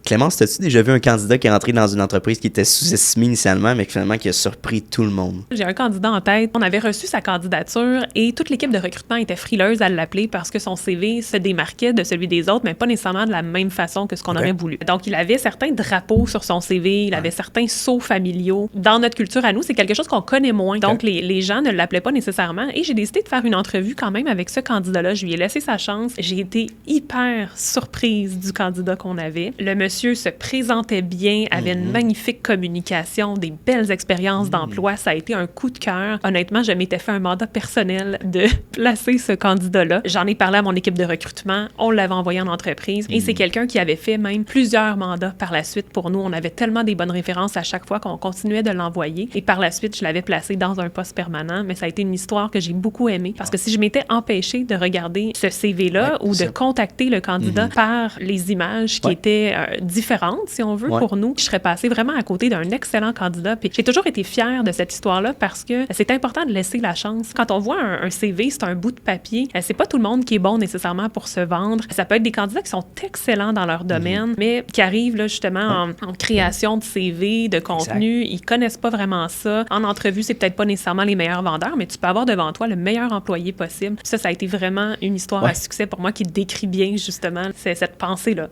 Clémence, as-tu déjà vu un candidat qui est rentré dans une entreprise qui était sous-estimée initialement, mais finalement qui a surpris tout le monde? J'ai un candidat en tête. On avait reçu sa candidature et toute l'équipe de recrutement était frileuse à l'appeler parce que son CV se démarquait de celui des autres, mais pas nécessairement de la même façon que ce qu'on aurait voulu. Donc, il avait certains drapeaux sur son CV, il avait certains sceaux familiaux. Dans notre culture à nous, c'est quelque chose qu'on connaît moins. Donc, les gens ne l'appelaient pas nécessairement. Et j'ai décidé de faire une entrevue quand même avec ce candidat-là. Je lui ai laissé sa chance. J'ai été hyper surprise du candidat qu'on avait. Le monsieur se présentait bien, avait une magnifique communication, des belles expériences d'emploi. Ça a été un coup de cœur. Honnêtement, je m'étais fait un mandat personnel de placer ce candidat-là. J'en ai parlé à mon équipe de recrutement. On l'avait envoyé en entreprise. Et c'est quelqu'un qui avait fait même plusieurs mandats par la suite pour nous. On avait tellement des bonnes références à chaque fois qu'on continuait de l'envoyer. Et par la suite, je l'avais placé dans un poste permanent. Mais ça a été une histoire que j'ai beaucoup aimée. Parce que si je m'étais empêchée de regarder ce CV-là ou de contacter le candidat par les images qui étaient différentes, si on veut, pour nous, je serais passée vraiment à côté d'un excellent candidat. Puis j'ai toujours été fière de cette histoire-là parce que c'est important de laisser la chance. Quand on voit un CV, c'est un bout de papier. C'est pas tout le monde qui est bon nécessairement pour se vendre. Ça peut être des candidats qui sont excellents dans leur domaine, mais qui arrivent là, justement en création de CV, de contenu. Ils connaissent pas vraiment ça. En entrevue, c'est peut-être pas nécessairement les meilleurs vendeurs, mais tu peux avoir devant toi le meilleur employé possible. Ça a été vraiment une histoire à succès pour moi qui décrit bien justement cette pensée-là.